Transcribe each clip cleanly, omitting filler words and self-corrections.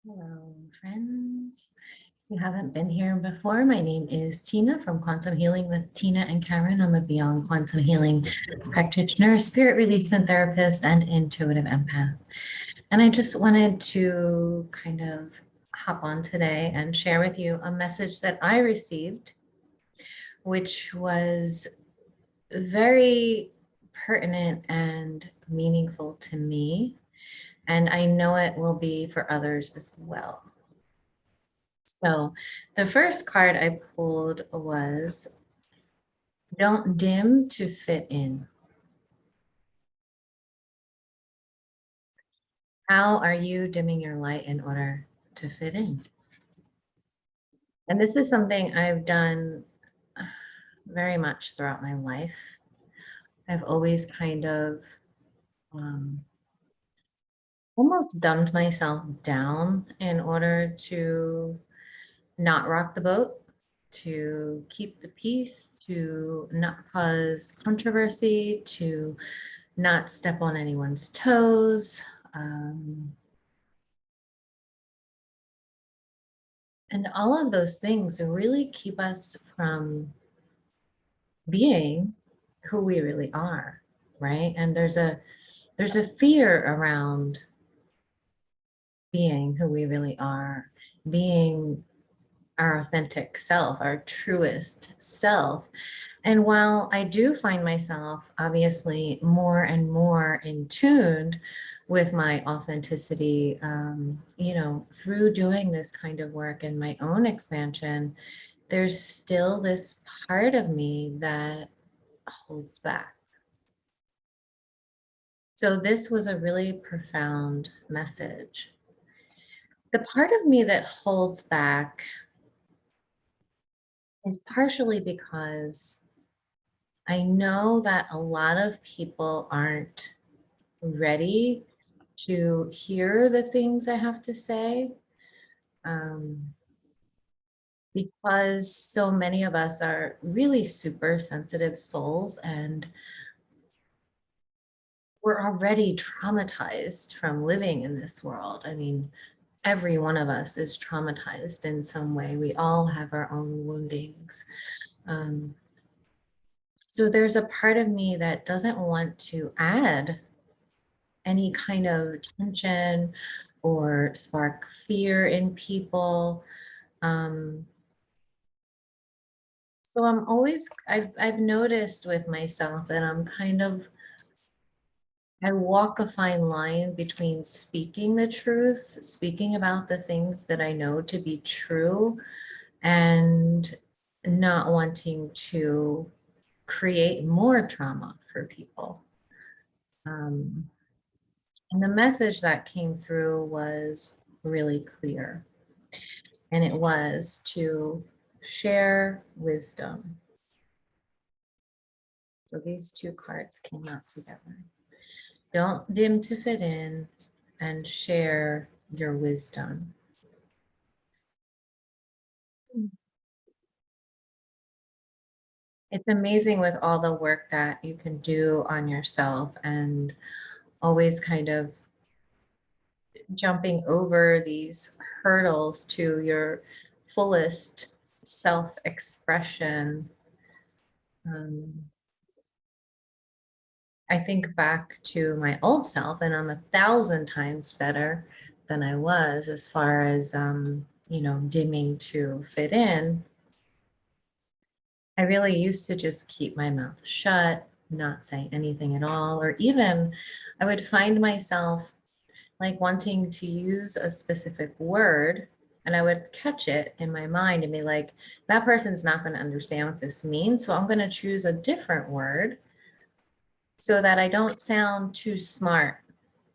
Hello, friends. If you haven't been here before, my name is Tina from Quantum Healing with Tina and Karen. I'm a Beyond Quantum Healing practitioner, spirit releasement therapist, and intuitive empath. And I just wanted to kind of hop on today and share with you a message that I received, which was very pertinent and meaningful to me. And I know it will be for others as well. So the first card I pulled was don't dim to fit in. How are you dimming your light in order to fit in? And this is something I've done very much throughout my life. I've always kind of almost dumbed myself down in order to not rock the boat, to keep the peace, to not cause controversy, to not step on anyone's toes. And all of those things really keep us from being who we really are, right? And there's a fear around being who we really are, being our authentic self, our truest self. And while I do find myself obviously more and more in tuned with my authenticity, through doing this kind of work and my own expansion, there's still this part of me that holds back. So this was a really profound message. The part of me that holds back is partially because I know that a lot of people aren't ready to hear the things I have to say, because so many of us are really super sensitive souls and we're already traumatized from living in this world. I mean, every one of us is traumatized in some way. We all have our own woundings. So there's a part of me that doesn't want to add any kind of tension or spark fear in people. So I've noticed with myself that I walk a fine line between speaking the truth, speaking about the things that I know to be true, and not wanting to create more trauma for people. And the message that came through was really clear. And it was to share wisdom. So these two cards came out together. Don't dim to fit in and share your wisdom. It's amazing with all the work that you can do on yourself and always kind of jumping over these hurdles to your fullest self-expression. I think back to my old self and I'm 1,000 times better than I was as far as, dimming to fit in. I really used to just keep my mouth shut, not say anything at all, or even I would find myself like wanting to use a specific word and I would catch it in my mind and be like, that person's not going to understand what this means. So I'm going to choose a different word so that I don't sound too smart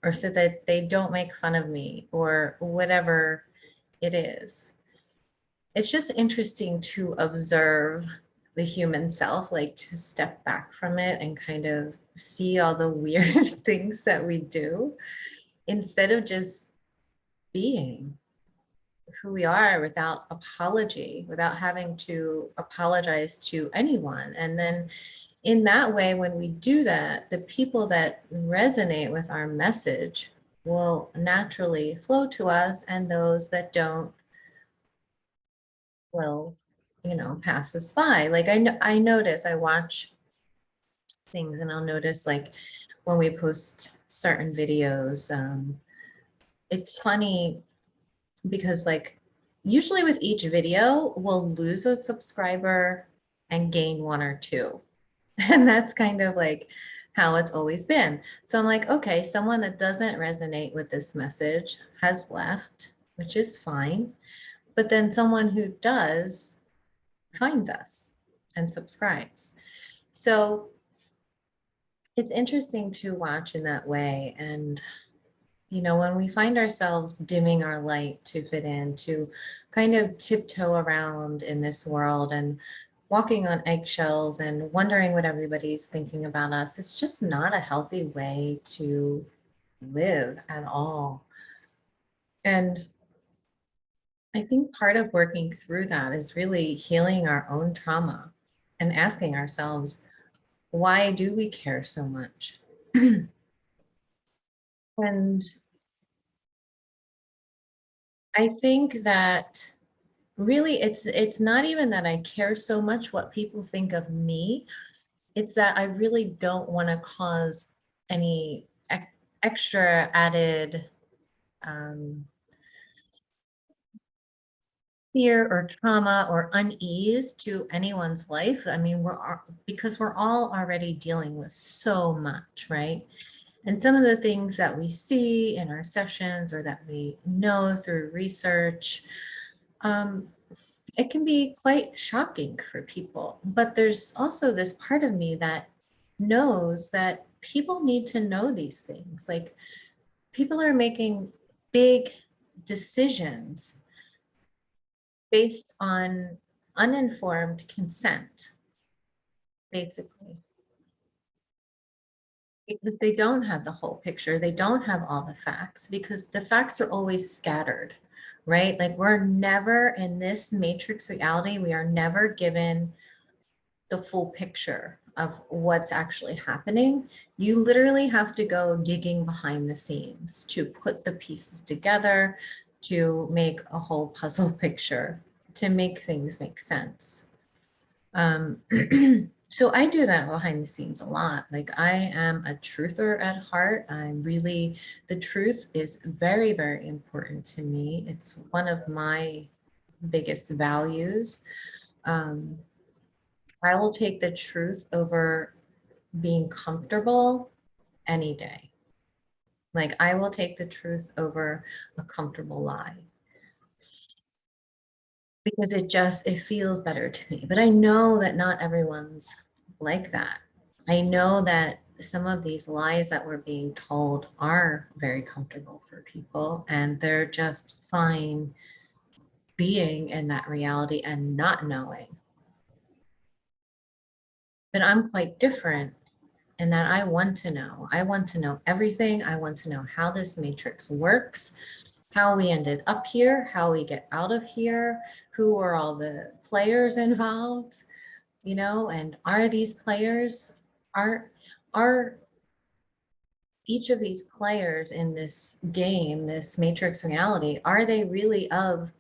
or so that they don't make fun of me or whatever it is. It's just interesting to observe the human self, like to step back from it and kind of see all the weird things that we do instead of just being who we are without apology, without having to apologize to anyone. And then in that way, when we do that, the people that resonate with our message will naturally flow to us, and those that don't will, pass us by. Like I notice, I watch things and I'll notice like when we post certain videos, it's funny because like usually with each video, we'll lose a subscriber and gain one or two. And that's kind of like how it's always been. So I'm like, okay, someone that doesn't resonate with this message has left, which is fine. But then someone who does finds us and subscribes. So it's interesting to watch in that way. And, when we find ourselves dimming our light to fit in, to kind of tiptoe around in this world and walking on eggshells and wondering what everybody's thinking about us, it's just not a healthy way to live at all. And I think part of working through that is really healing our own trauma and asking ourselves, why do we care so much? And I think that really it's not even that I care so much what people think of me. It's that I really don't want to cause any extra added um, fear or trauma or unease to anyone's life. I mean, because we're all already dealing with so much, right? And some of the things that we see in our sessions or that we know through research, um, it can be quite shocking for people. But there's also this part of me that knows that people need to know these things. Like people are making big decisions based on uninformed consent, basically. Because they don't have the whole picture. They don't have all the facts because the facts are always scattered, right? Like we're never in this matrix reality, we are never given the full picture of what's actually happening. You literally have to go digging behind the scenes to put the pieces together, to make a whole puzzle picture, to make things make sense. Um, so I do that behind the scenes a lot. Like I am a truther at heart. The truth is very, very important to me. It's one of my biggest values. Um, I will take the truth over being comfortable any day. Like I will take the truth over a comfortable lie because it feels better to me. But I know that not everyone's like that. I know that some of these lies that we're being told are very comfortable for people and they're just fine being in that reality and not knowing. But I'm quite different in that I want to know. I want to know everything. I want to know how this matrix works, how we ended up here, how we get out of here, who are all the players involved, and are these players, are each of these players in this game, this matrix reality, are they really of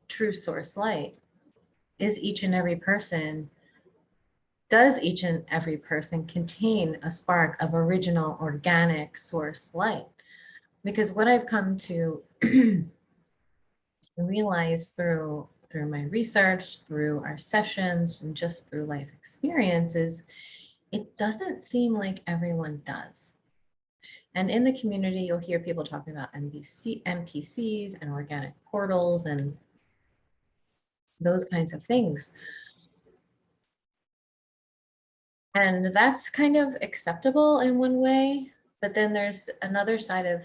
true source light? Is each and every person Does each and every person contain a spark of original organic source light? Because what I've come to realize through my research, through our sessions, and just through life experiences, it doesn't seem like everyone does. And in the community, you'll hear people talking about NPCs and organic portals and those kinds of things. And that's kind of acceptable in one way, but then there's another side of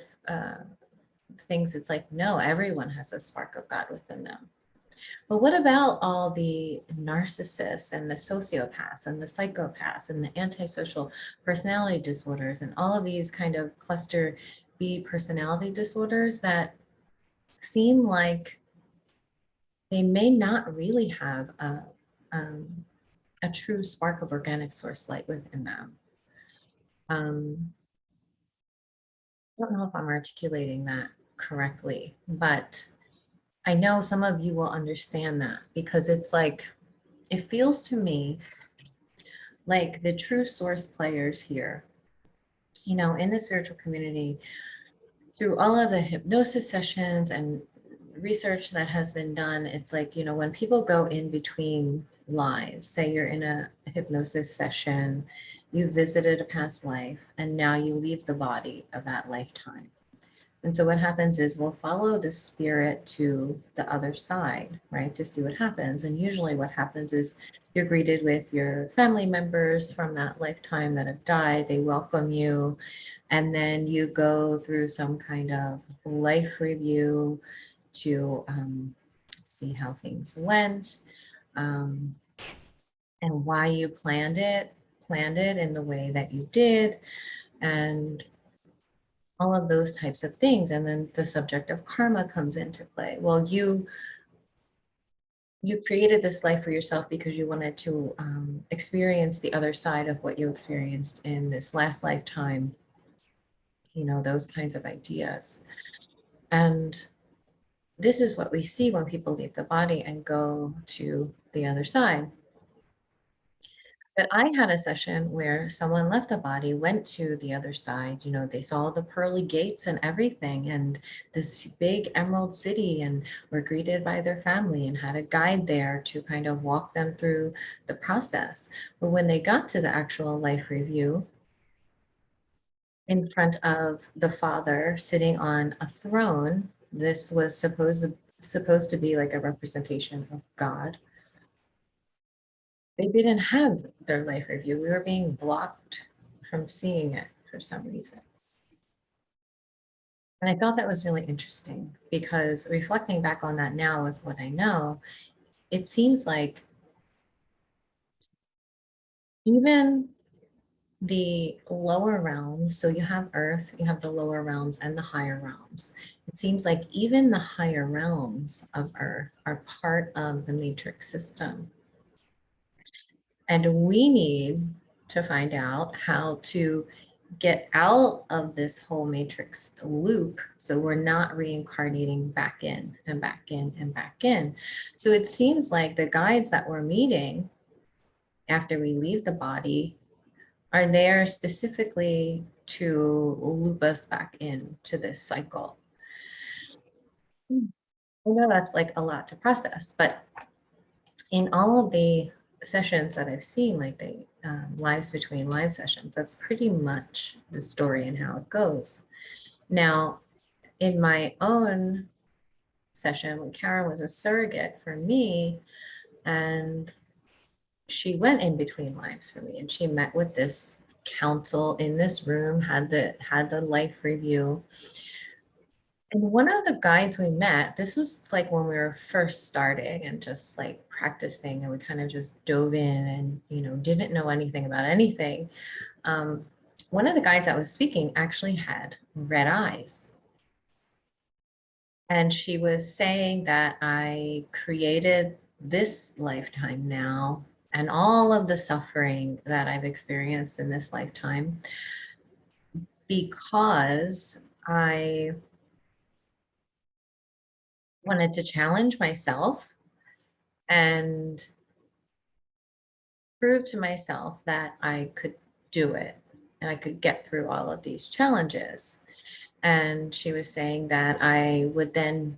things. It's like, no, everyone has a spark of God within them. But what about all the narcissists and the sociopaths and the psychopaths and the antisocial personality disorders and all of these kind of cluster B personality disorders that seem like they may not really have um, a true spark of organic source light within them? Um, don't know if I'm articulating that correctly, but I know some of you will understand that because it's like, it feels to me like the true source players here, in the spiritual community, through all of the hypnosis sessions and research that has been done, it's like, when people go in between lives, say you're in a hypnosis session, you visited a past life, and now you leave the body of that lifetime. And so what happens is we'll follow the spirit to the other side, right, to see what happens. And usually what happens is you're greeted with your family members from that lifetime that have died. They welcome you. And then you go through some kind of life review to see how things went, um, and why you planned it in the way that you did, and all of those types of things. And then the subject of karma comes into play. Well, you created this life for yourself because you wanted to experience the other side of what you experienced in this last lifetime, those kinds of ideas. And this is what we see when people leave the body and go to the other side. But I had a session where someone left the body, went to the other side. They saw the pearly gates and everything, and this big emerald city, and were greeted by their family and had a guide there to kind of walk them through the process. But when they got to the actual life review, in front of the father sitting on a throne, this was supposed to be like a representation of God. They didn't have their life review. We were being blocked from seeing it for some reason. And I thought that was really interesting because reflecting back on that now with what I know, it seems like even the lower realms, so you have Earth, you have the lower realms and the higher realms. It seems like even the higher realms of Earth are part of the matrix system. And we need to find out how to get out of this whole matrix loop so we're not reincarnating back in and back in and back in. So it seems like the guides that we're meeting after we leave the body are there specifically to loop us back into this cycle. I know that's like a lot to process, but in all of the sessions that I've seen, like the lives between live sessions, that's pretty much the story and how it goes. Now, in my own session, when Karen was a surrogate for me, and she went in between lives for me, and she met with this council in this room, had the life review. And one of the guides we met, this was like when we were first starting and just like practicing, and we kind of just dove in and, didn't know anything about anything. One of the guides that was speaking actually had red eyes. And she was saying that I created this lifetime now and all of the suffering that I've experienced in this lifetime because I wanted to challenge myself and prove to myself that I could do it and I could get through all of these challenges. And she was saying that I would then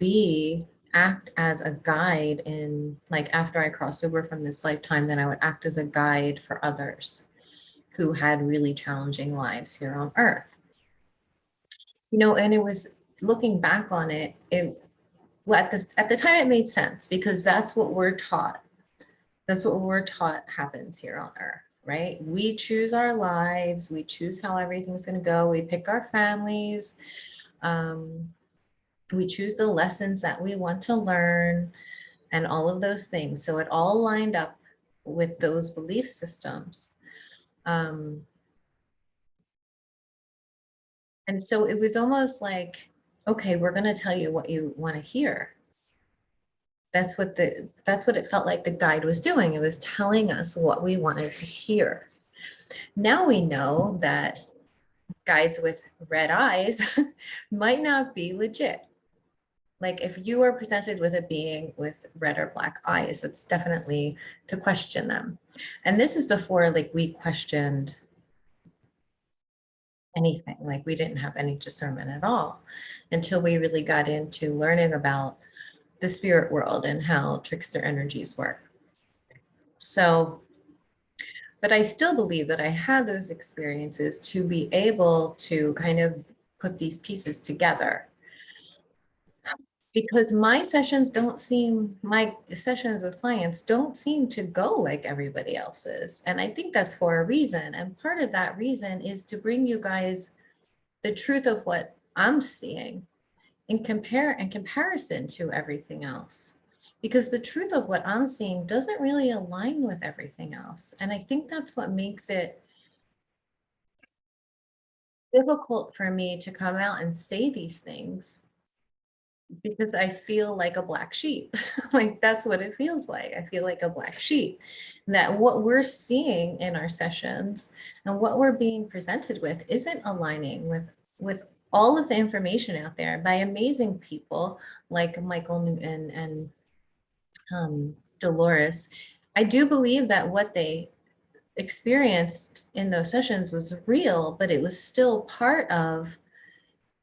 act as a guide in, like, after I crossed over from this lifetime, then I would act as a guide for others who had really challenging lives here on earth. And it was, looking back on it, well, at the time it made sense because that's what we're taught. That's what we're taught happens here on earth, right? We choose our lives. We choose how everything's going to go. We pick our families. We choose the lessons that we want to learn and all of those things. So it all lined up with those belief systems. And so it was almost like, okay, we're going to tell you what you want to hear. That's what it felt like the guide was doing. It was telling us what we wanted to hear. Now we know that guides with red eyes might not be legit. Like if you are presented with a being with red or black eyes, it's definitely to question them. And this is before like we questioned anything, like we didn't have any discernment at all until we really got into learning about the spirit world and how trickster energies work. So, but I still believe that I had those experiences to be able to kind of put these pieces together, because my sessions with clients don't seem to go like everybody else's. And I think that's for a reason. And part of that reason is to bring you guys the truth of what I'm seeing in comparison to everything else. Because the truth of what I'm seeing doesn't really align with everything else. And I think that's what makes it difficult for me to come out and say these things, because I feel like a black sheep. Like that's what it feels like. I feel like a black sheep. That what we're seeing in our sessions and what we're being presented with isn't aligning with all of the information out there by amazing people like Michael Newton and Dolores. I do believe that what they experienced in those sessions was real, but it was still part of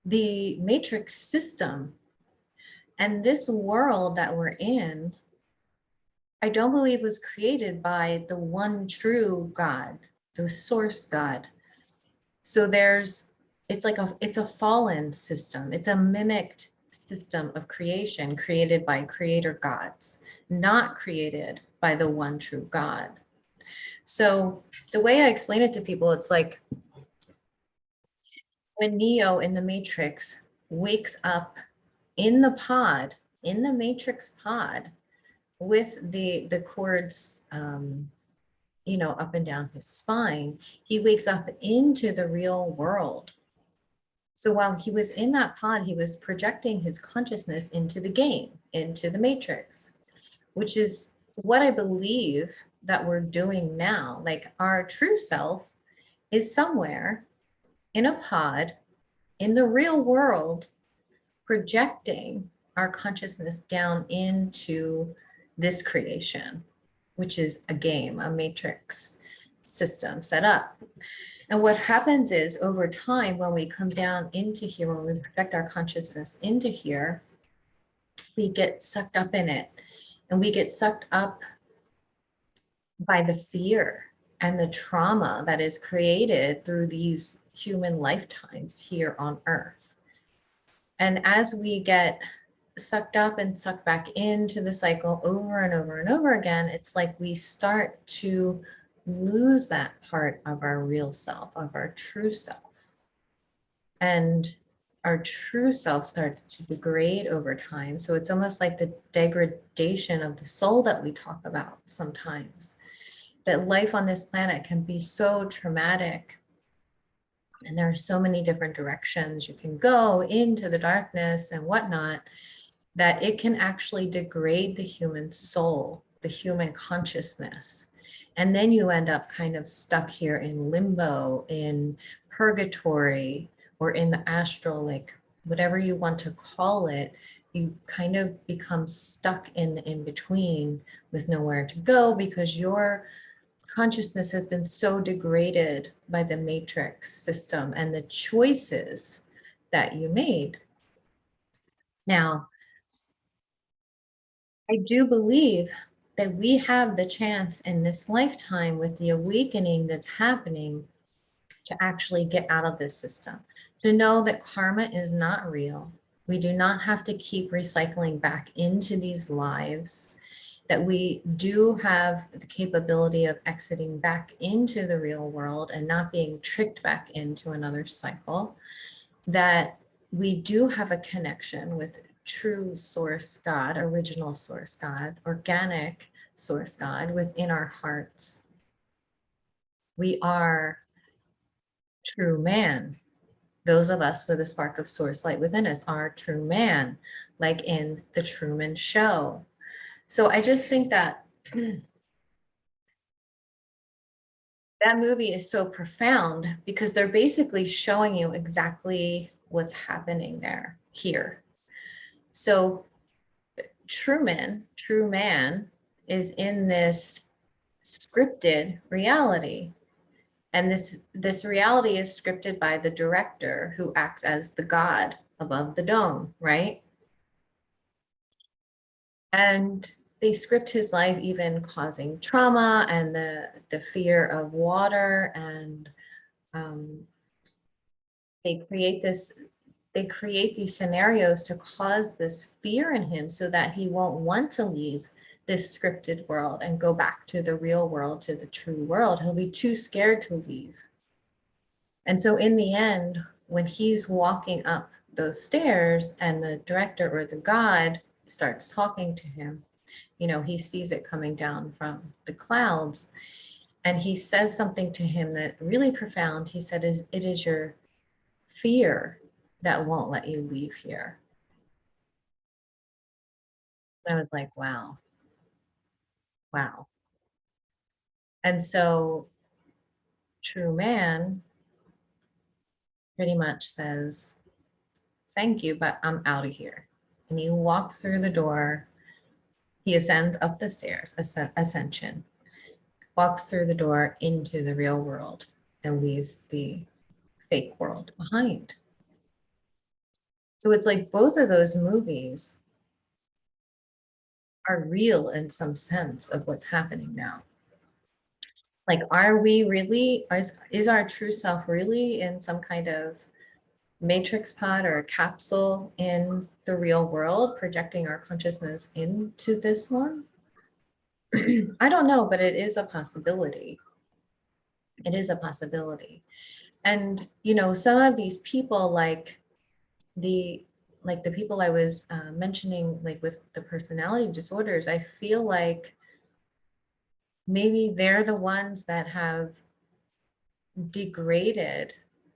the matrix system. And this world that we're in, I don't believe was created by the one true God, the source God. So it's a fallen system. It's a mimicked system of creation created by creator gods, not created by the one true God. So the way I explain it to people, it's like when Neo in the Matrix wakes up in the pod, in the Matrix pod, with the cords, up and down his spine, he wakes up into the real world. So while he was in that pod, he was projecting his consciousness into the game, into the Matrix, which is what I believe that we're doing now. Like our true self is somewhere in a pod in the real world, projecting our consciousness down into this creation, which is a game, a matrix system set up. And what happens is over time, when we come down into here, when we project our consciousness into here, we get sucked up in it. And we get sucked up by the fear and the trauma that is created through these human lifetimes here on Earth. And as we get sucked up and sucked back into the cycle over and over and over again, it's like we start to lose that part of our real self, of our true self. And our true self starts to degrade over time. So it's almost like the degradation of the soul that we talk about sometimes. That life on this planet can be so traumatic. And there are so many different directions you can go into the darkness and whatnot, that it can actually degrade the human soul, the human consciousness. And then you end up kind of stuck here in limbo, in purgatory, or in the astral, like whatever you want to call it. You kind of become stuck in the in between with nowhere to go, because your consciousness has been so degraded by the matrix system and the choices that you made. Now, I do believe that we have the chance in this lifetime, with the awakening that's happening, to actually get out of this system, to know that karma is not real. We do not have to keep recycling back into these lives, that we do have the capability of exiting back into the real world and not being tricked back into another cycle, that we do have a connection with true source God, original source God, organic source God within our hearts. We are true man. Those of us with a spark of source light within us are true man, like in the Truman Show. So I just think that that movie is so profound because they're basically showing you exactly what's happening there here. So Truman, true man, is in this scripted reality. And this reality is scripted by the director who acts as the god above the dome, right? And they script his life even causing trauma and the fear of water, and um, they create this they create these scenarios to cause this fear in him so that he won't want to leave this scripted world and go back to the real world, to the true world. He'll be too scared to leave. And so in the end, when he's walking up those stairs and the director or the god starts talking to him, you know, he sees it coming down from the clouds, and he says something to him that really profound. He said, it is your fear that won't let you leave here. And I was like, wow, wow. And so true man pretty much says, thank you, but I'm out of here. And he walks through the door. He ascends up the stairs, Ascension, walks through the door into the real world and leaves the fake world behind. So it's like both of those movies are real in some sense of what's happening now. Like, are we really, is our true self really in some kind of matrix pod or a capsule in the real world, projecting our consciousness into this one? I don't know, but it is a possibility. It is a possibility. And, you know, some of these people, the like the people I was mentioning, like with the personality disorders, I feel like maybe they're the ones that have degraded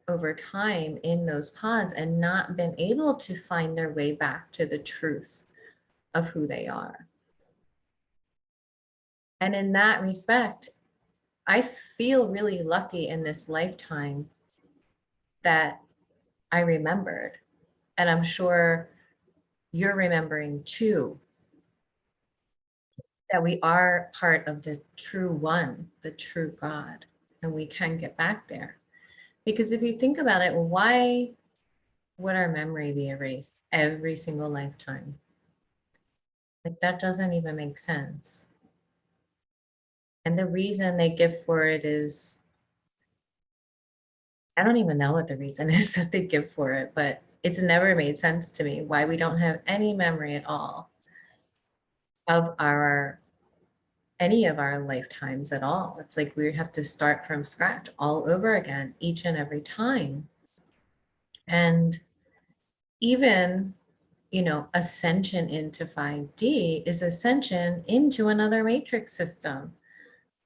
over time in those pods and not been able to find their way back to the truth of who they are. And in that respect, I feel really lucky in this lifetime that I remembered. And I'm sure you're remembering too, that we are part of the true one, the true God, and we can get back there. Because if you think about it, why would our memory be erased every single lifetime? Like, that doesn't even make sense. And the reason they give for it is, I don't even know what the reason is that they give for it, but it's never made sense to me why we don't have any memory at all of any of our lifetimes at all. It's like we have to start from scratch all over again each and every time. And even, you know, ascension into 5D is ascension into another matrix system.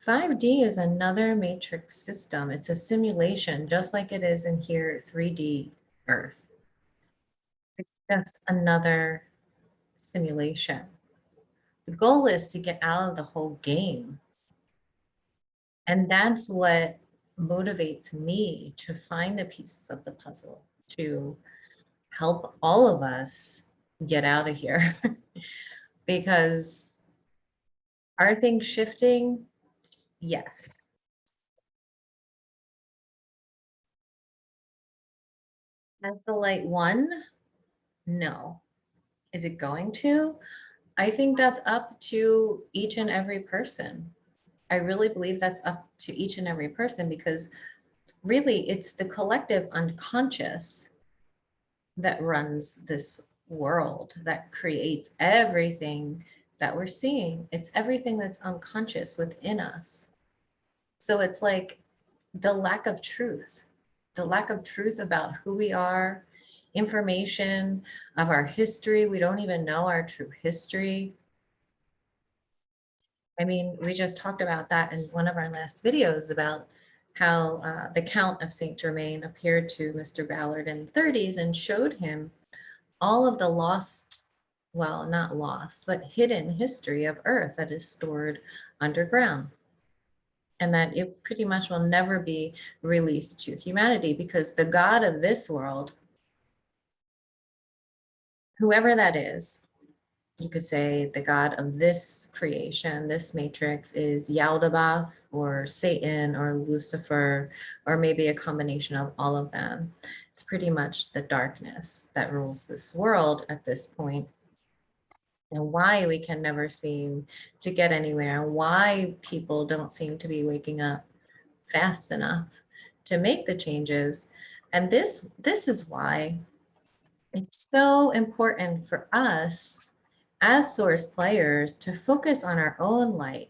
5D is another matrix system. It's a simulation, just like it is in here, 3D Earth. It's just another simulation. The goal is to get out of the whole game. And that's what motivates me to find the pieces of the puzzle, to help all of us get out of here. Because are things shifting? Yes. Has the light won? No. Is it going to? I think that's up to each and every person. I really believe that's up to each and every person, because really it's the collective unconscious that runs this world, that creates everything that we're seeing. It's everything that's unconscious within us. So it's like the lack of truth about who we are, information of our history. We don't even know our true history. I mean, we just talked about that in one of our last videos about how the Count of Saint Germain appeared to Mr. Ballard in the 30s and showed him all of the lost, well, not lost, but hidden history of Earth that is stored underground. and that it pretty much will never be released to humanity, because the God of this world, whoever that is, you could say the God of this creation, this matrix, is Yaldabaoth or Satan or Lucifer, or maybe a combination of all of them. It's pretty much the darkness that rules this world at this point, and why we can never seem to get anywhere, and why people don't seem to be waking up fast enough to make the changes. And this is why it's so important for us as source players to focus on our own light,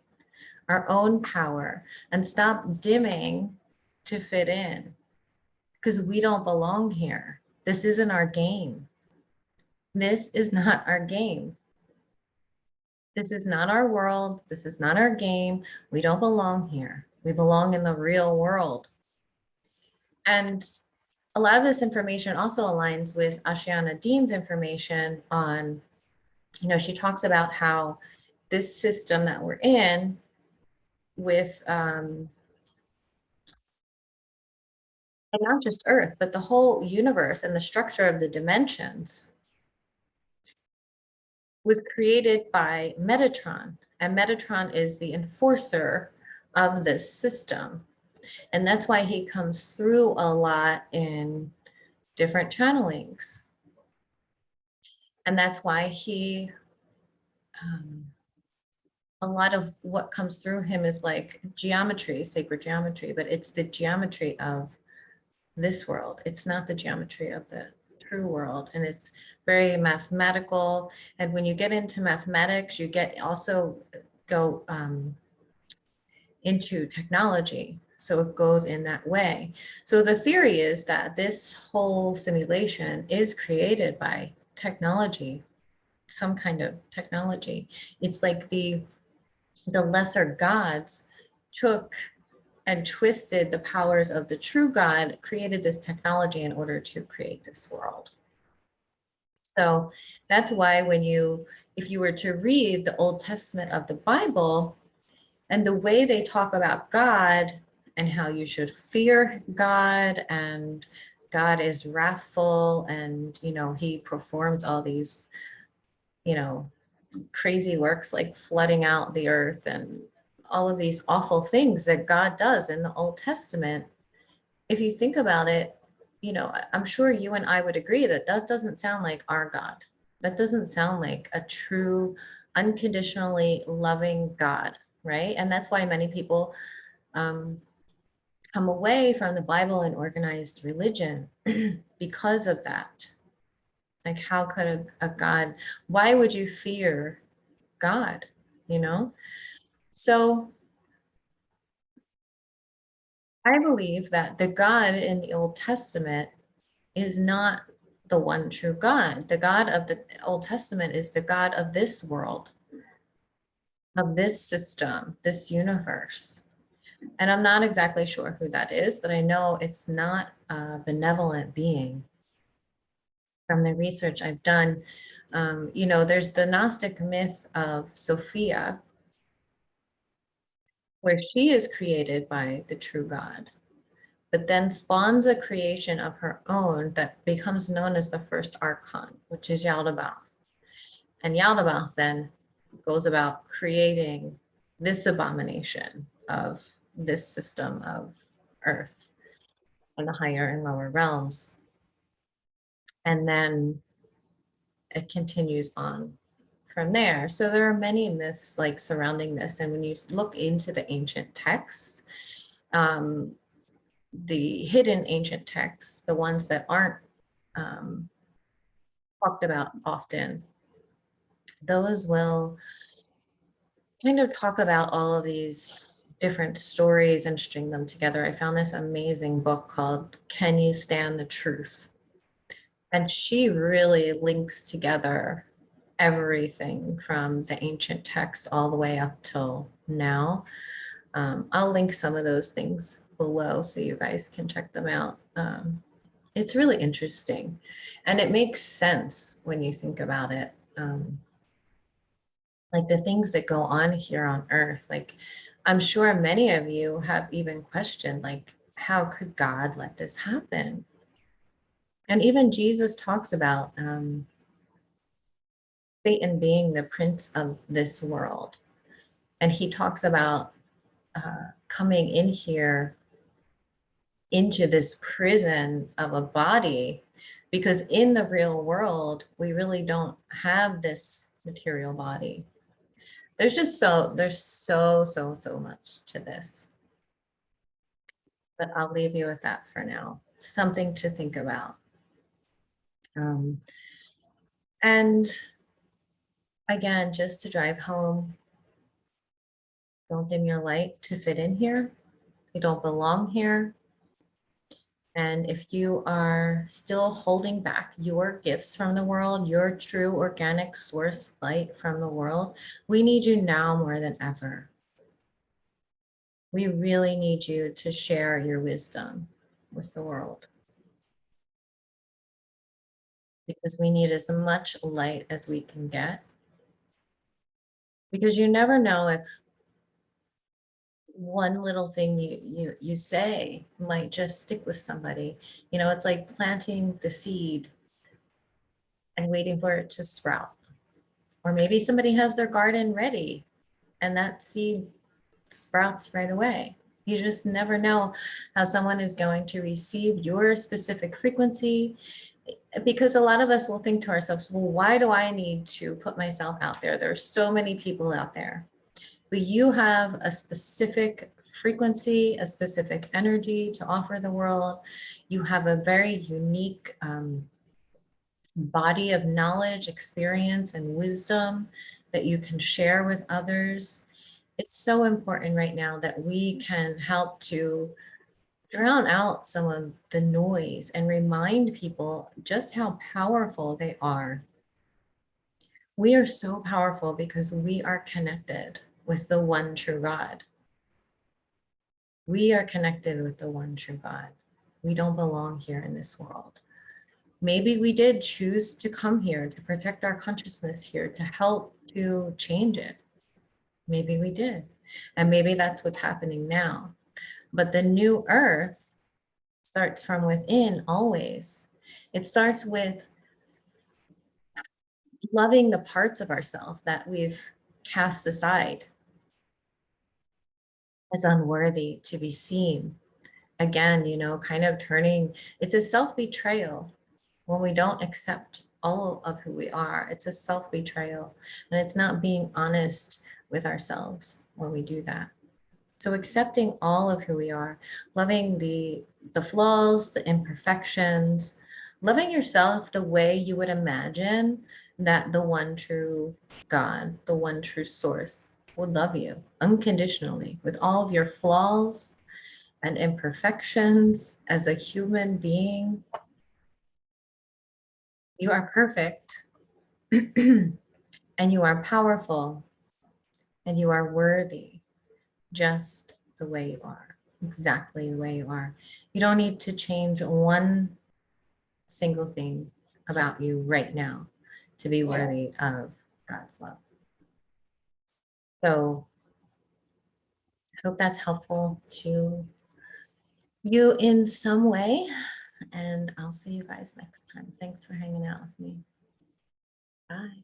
our own power, and stop dimming to fit in, because we don't belong here. This isn't our game. This is not our game. This is not our world. This is not our game. We don't belong here. We belong in the real world. And a lot of this information also aligns with Ashiana Dean's information on, she talks about how this system that we're in with, and not just Earth, but the whole universe and the structure of the dimensions, was created by Metatron. And Metatron is the enforcer of this system. And that's why he comes through a lot in different channelings. And that's why a lot of what comes through him is like geometry, sacred geometry, but it's the geometry of this world. It's not the geometry of the true world. And it's very mathematical. And when you get into mathematics, you get also go into technology. So it goes in that way. So the theory is that this whole simulation is created by technology, some kind of technology. It's like the lesser gods took and twisted the powers of the true God, created this technology in order to create this world. So that's why if you were to read the Old Testament of the Bible, and the way they talk about God and how you should fear God, and God is wrathful, and, he performs all these, crazy works like flooding out the earth and all of these awful things that God does in the Old Testament. If you think about it, I'm sure you and I would agree that that doesn't sound like our God. That doesn't sound like a true, unconditionally loving God, right? And that's why many people come away from the Bible and organized religion because of that. Like, how could a God, why would you fear God, So I believe that the God in the Old Testament is not the one true God. The God of the Old Testament is the God of this world, of this system, this universe. And I'm not exactly sure who that is, but I know it's not a benevolent being. From the research I've done, there's the Gnostic myth of Sophia, where she is created by the true God, but then spawns a creation of her own that becomes known as the first archon, which is Yaldabaoth. And Yaldabaoth then goes about creating this abomination of this system of Earth and the higher and lower realms. And then it continues on from there. So there are many myths like surrounding this. And when you look into the ancient texts, the hidden ancient texts, the ones that aren't talked about often, those will kind of talk about all of these different stories and string them together. I found this amazing book called Can You Stand the Truth? And she really links together everything from the ancient texts all the way up till now. I'll link some of those things below so you guys can check them out. It's really interesting, and it makes sense when you think about it. Like the things that go on here on Earth, like I'm sure many of you have even questioned, like, how could God let this happen? And even Jesus talks about Satan being the prince of this world. And he talks about coming in here into this prison of a body, because in the real world, we really don't have this material body. There's so much to this, but I'll leave you with that for now. Something to think about. Um, and again, just to drive home, don't dim your light to fit in here. You don't belong here. And if you are still holding back your gifts from the world, your true organic source light from the world, we need you now more than ever. We really need you to share your wisdom with the world, because we need as much light as we can get. Because you never know if one little thing you say might just stick with somebody. You know, it's like planting the seed and waiting for it to sprout. Or maybe somebody has their garden ready and that seed sprouts right away. You just never know how someone is going to receive your specific frequency, because a lot of us will think to ourselves, well, why do I need to put myself out there? There's so many people out there. But you have a specific frequency, a specific energy to offer the world. You have a very unique body of knowledge, experience, and wisdom that you can share with others. It's so important right now that we can help to drown out some of the noise and remind people just how powerful they are. We are so powerful because we are connected with the one true God. We are connected with the one true God. We don't belong here in this world. Maybe we did choose to come here to protect our consciousness here, to help to change it. Maybe we did. And maybe that's what's happening now. But the new earth starts from within always. It starts with loving the parts of ourselves that we've cast aside as unworthy to be seen. Again, you know, kind of turning, it's a self-betrayal when we don't accept all of who we are. It's a self-betrayal, and it's not being honest with ourselves when we do that. So accepting all of who we are, loving the flaws, the imperfections, loving yourself the way you would imagine that the one true God, the one true source would love you unconditionally with all of your flaws and imperfections as a human being. You are perfect and you are powerful and you are worthy just the way you are, exactly the way you are. You don't need to change one single thing about you right now to be worthy of God's love. So I hope that's helpful to you in some way. And I'll see you guys next time. Thanks for hanging out with me. Bye.